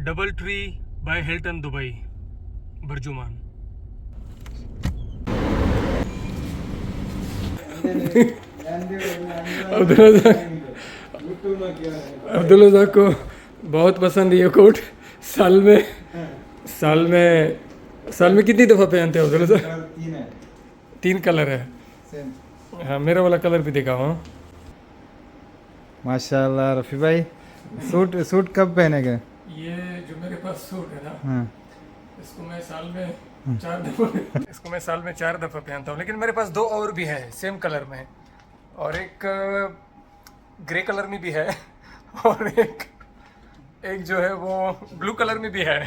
Double tree by Hilton Dubai BurJuman. Abdullah को बहुत पसंद ये कोट। साल में कितनी दफ़ा पहनते हो अब्दुल्ला सर? 3 कलर है। हाँ, मेरा वाला कलर भी दिखाओ। हाँ माशाल्लाह रफ़ी भाई, सूट कब पहनेंगे? ये जो मेरे पास सूट है ना, हाँ इसको मैं साल में 4 दफ़ा पहनता हूँ। लेकिन मेरे पास 2 और भी है सेम कलर में, और एक ग्रे कलर में भी है और एक जो है वो ब्लू कलर में भी है।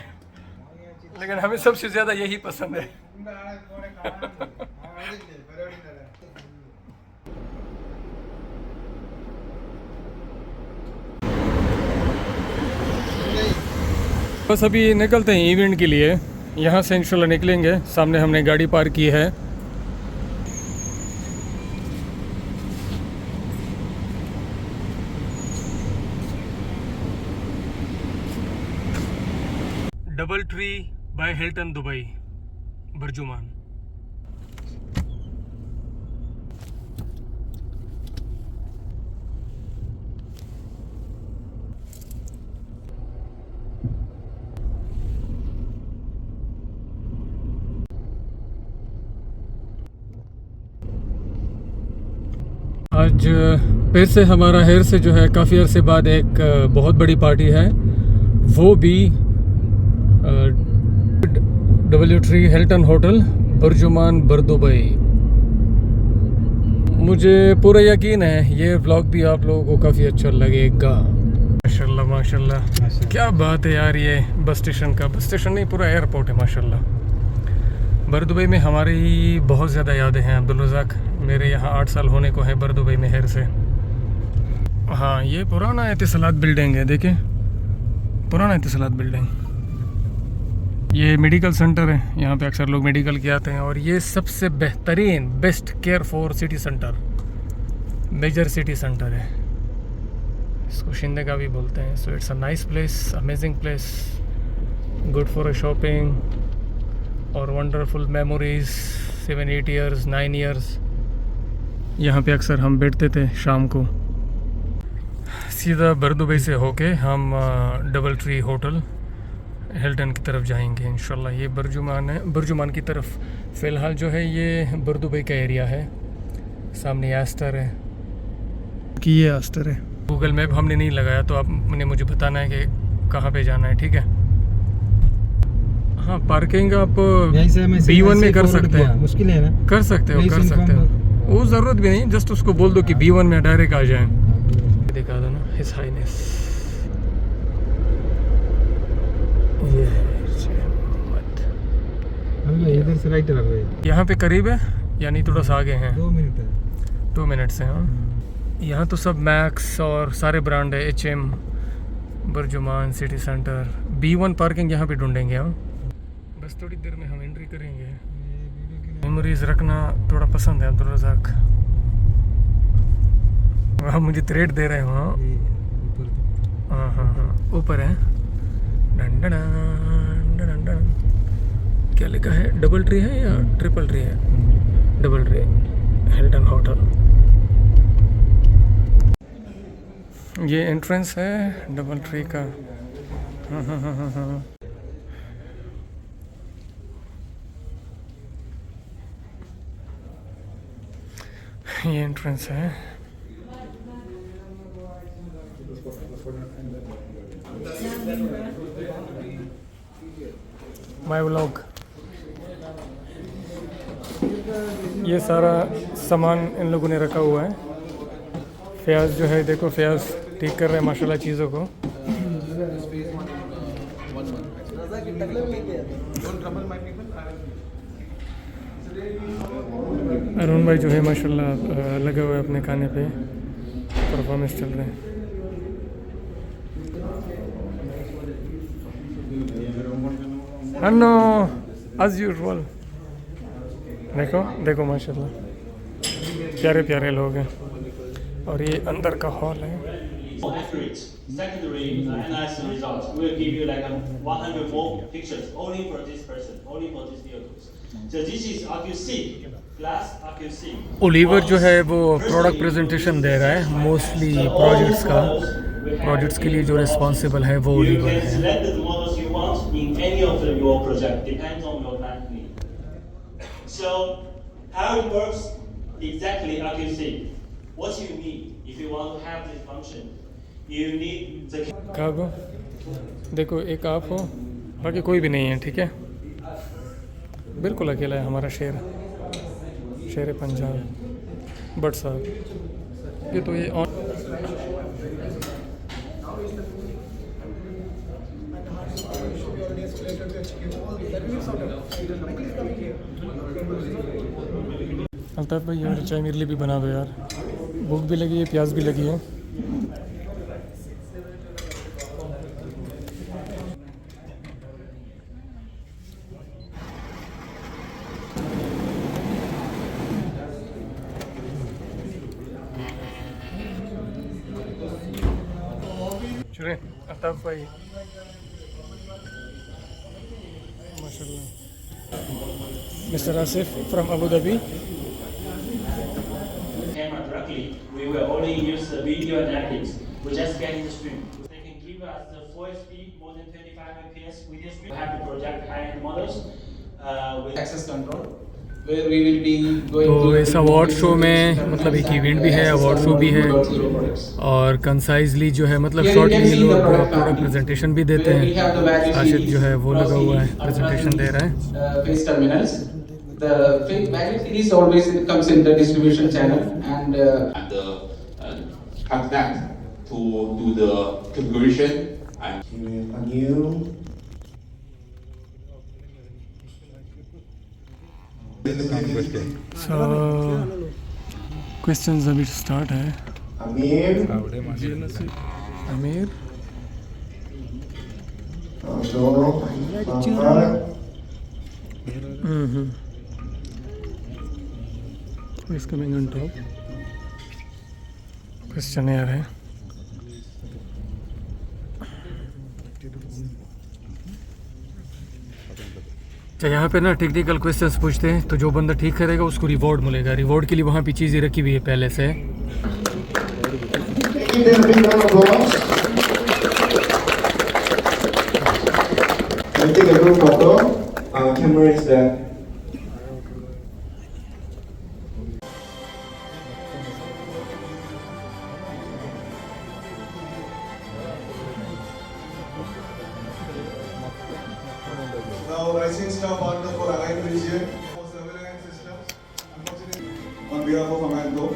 लेकिन हमें सबसे ज़्यादा यही पसंद है। बस अभी निकलते हैं इवेंट के लिए। यहाँ से इंशाल्लाह निकलेंगे। सामने हमने गाड़ी पार्क की है। DoubleTree by Hilton Dubai BurJuman. आज फिर से हमारा हेयर से जो है काफ़ी अरसे बाद एक बहुत बड़ी पार्टी है, वो भी डबल ट्री हिल्टन होटल बर्जुमान बर्दुबई। मुझे पूरा यकीन है ये व्लॉग भी आप लोगों को काफ़ी अच्छा लगेगा। माशाल्लाह माशाल्लाह, क्या बात है यार। ये बस स्टेशन नहीं, पूरा एयरपोर्ट है माशाल्लाह। बर्दुबई में हमारी बहुत ज़्यादा यादें हैं अब्दुल-रज़ाक। मेरे यहाँ 8 साल होने को है बर्दुबई में हेर से। हाँ, ये पुराना इत्तिसालात बिल्डिंग है, देखिए पुराना इत्तिसालात बिल्डिंग। ये मेडिकल सेंटर है, यहाँ पे अक्सर लोग मेडिकल के आते हैं। और ये सबसे बेहतरीन best care for city centre, major city centre है। इसको शिंदे का भी बोलते हैं। So it's a nice place, amazing place, good for a shopping और वंडरफुल मेमोरीज। 7-8 ईयर्स 9 ईयर्स यहाँ पे अक्सर हम बैठते थे शाम को। सीधा बर्दुबई से होके हम डबल ट्री होटल हिल्टन की तरफ जाएंगे इंशाल्लाह। ये बर्जुमान है, बर्जुमान की तरफ। फ़िलहाल जो है ये बर्दुबई का एरिया है। सामने आस्टर है कि ये आस्टर है। गूगल मैप हमने नहीं लगाया, तो आपने मुझे बताना है कि कहाँ पे जाना है, ठीक है? हाँ, पार्किंग आप B1 में कर सकते हैं। मुश्किल है ना? कर सकते हो। वो ज़रूरत भी नहीं, जस्ट उसको बोल दो कि B1 में डायरेक्ट आ जाएं। दिखा दो ना, हिज हाइनेस। ये इधर से राइट है, यहाँ पे करीब है, यानी थोड़ा सा आगे हैं। 2 मिनट है। 2 मिनट से। हाँ, यहाँ तो सब मैक्स और सारे ब्रांड है। HM, BurJuman, City Centre. B1 parking यहाँ पे ढूंढेंगे हम। बस थोड़ी देर में हम एंट्री करेंगे। मेमोरीज रखना थोड़ा पसंद है अब्दुल-रज़ाक। वहाँ मुझे थ्रेड दे रहे हो। हाँ हाँ हाँ, ऊपर है। Done done done done. क्या लिखा है? डबल ट्री है या ट्रिपल ट्री है? Double tree Hilton hotel. ये एंट्रेंस है डबल ट्री का। हाँ हाँ हाँ हाँ हाँ। ये एंट्रेंस है। My vlog. ये सारा सामान इन लोगों ने रखा हुआ है। फयाज जो है, देखो फयाज ठीक कर रहे हैं माशाल्लाह चीज़ों को। अरुण भाई जो है माशाल्लाह लगे हुए अपने खाने पे, परफॉर्मेंस चल रहे हैं। अन्नो एज यूजुअल। देखो माशाल्लाह प्यारे प्यारे लोग हैं। और ये अंदर का हॉल है। more accurate secondary analysis results. We'll give you like 100 more pictures only for this person, only for these vehicles. So this is AccuSeek plus AccuSeek. Oliver जो है वो प्रोडक्ट प्रेजेंटेशन दे रहा है मोस्टली प्रोजेक्ट्स का। Projects के लिए जो responsible है वो You ओलिवर can है। select the models you want in any of your project, depends on your client need. So how it works exactly AccuSeek. What you need if you want to have this function, you need the Kago देखो एक आप हो बाकी कोई भी नहीं है, ठीक है। बिल्कुल अकेला है हमारा शेर पंजाब बट साहब ये तो ये ऑन अल्ताफ भाई यार चाय मेरे लिए भी बना दो यार, भूख भी लगी है प्यास भी लगी है। चलें अल्ताफ भाई माशाल्लाह। Mister Asif from Abu Dhabi. camera directly. We will only use the video analytics. We just get in the stream. They can give us the full speed, more than 25 FPS video stream. We have to project high-end models with access control where we will be going तो to इस award show में मतलब एक event भी है, award show भी है और कंसाइजली जो है मतलब शॉर्टली ये लोग प्रोडक्ट प्रेजेंटेशन भी देते हैं। आशिफ जो है वो लगा हुआ है प्रेजेंटेशन दे रहा है। face terminals. The value series always comes in the distribution channel and connect to do the configuration and a new so questions अभी स्टार्ट है। Amir, अमीर is coming on top. Question यार है तो यहाँ पे ना टेक्निकल क्वेश्चंस पूछते हैं तो जो बंदा ठीक करेगा उसको रिवॉर्ड मिलेगा। रिवॉर्ड के लिए वहाँ पे चीज़ें रखी हुई है पहले से। give them a big round of applause. We'll take a group photo. Camera is there. Now, rising staff partner for Allied Region for surveillance systems, unfortunately, on behalf of Amanco.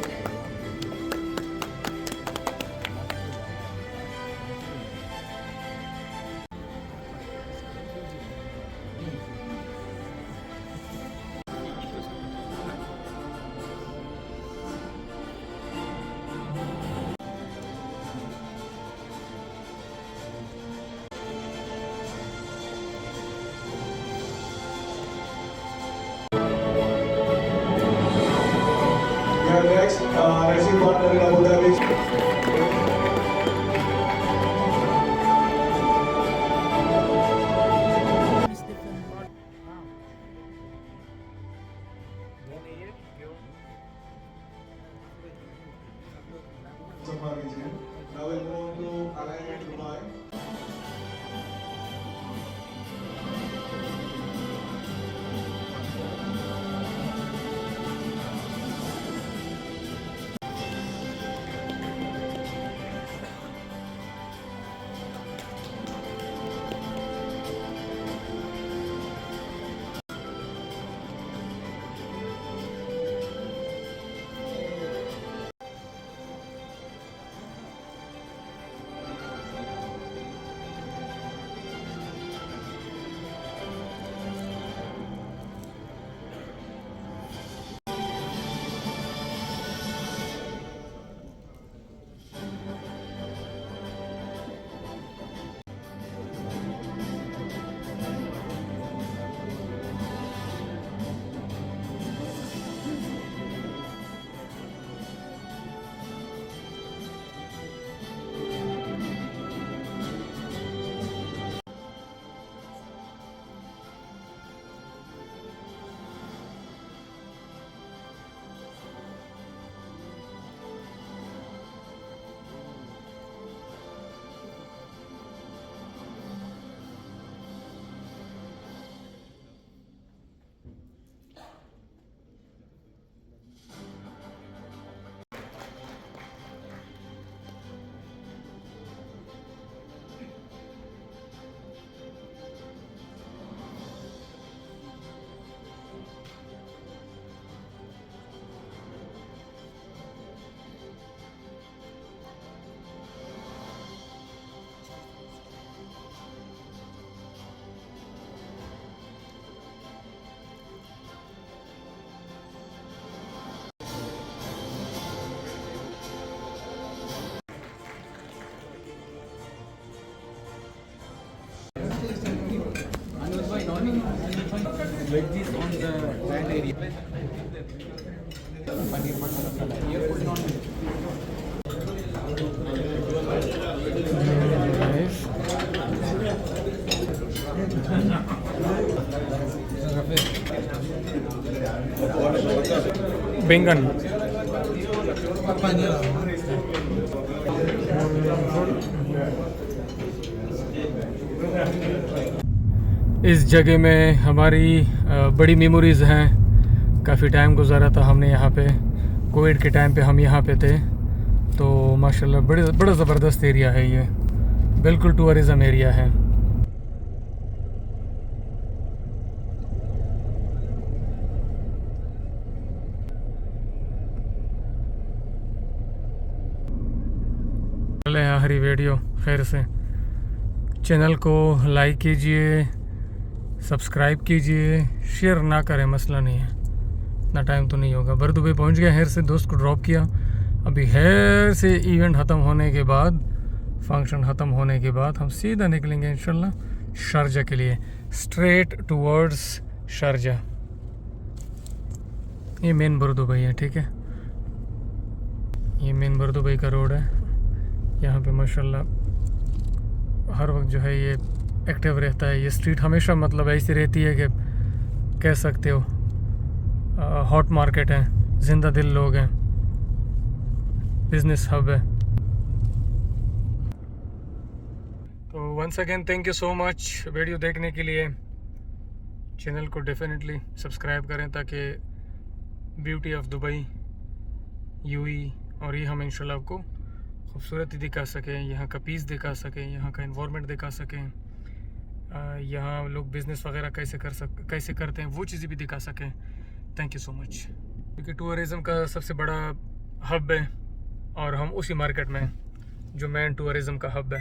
We have next, rising partner in Abu Dhabi. Safar region. Now we'll move to Alignment Dubai. veggies on the land area. बैंगन इस जगह में हमारी बड़ी memories हैं। काफ़ी time गुजारा था हमने यहाँ पे, कोविड के टाइम पे हम यहाँ पे थे। तो माशाल्लाह बड़ा ज़बरदस्त एरिया है ये, बिल्कुल टूरिज़म एरिया है। चले आखिरी वीडियो खैर से, चैनल को लाइक कीजिए, सब्सक्राइब कीजिए, शेयर ना करें मसला नहीं है, इतना टाइम तो नहीं होगा। बर दुबई पहुँच गया, हेर से दोस्त को ड्रॉप किया। अभी हेर से इवेंट ख़त्म होने के बाद, फंक्शन ख़त्म होने के बाद हम सीधा निकलेंगे इंशाल्लाह शारजा के लिए, स्ट्रेट टूवर्ड्स शारजा। ये मेन बर दुबई है, ठीक है, ये मेन बर दुबई का रोड है। यहाँ पे माशाल्लाह हर वक्त जो है ये एक्टिव रहता है। ये स्ट्रीट हमेशा मतलब ऐसी रहती है कि कह सकते हो हॉट मार्केट है, जिंदा दिल लोग हैं, बिजनेस हब है। तो once again thank you so much video देखने के लिए। चैनल को डेफिनेटली सब्सक्राइब करें ताकि ब्यूटी ऑफ दुबई, यूएई और ये हम इंशाल्लाह आपको खूबसूरती दिखा सकें, यहाँ का पीस दिखा सकें, यहाँ का इन्वायरमेंट दिखा सकें, यहाँ लोग बिज़नेस वगैरह कैसे करते हैं वो चीज़ें भी दिखा सकें। Thank you so much. क्योंकि टूरिज़म का सबसे बड़ा हब है और हम उसी मार्केट में हैं जो मेन टूरिज़म का हब है।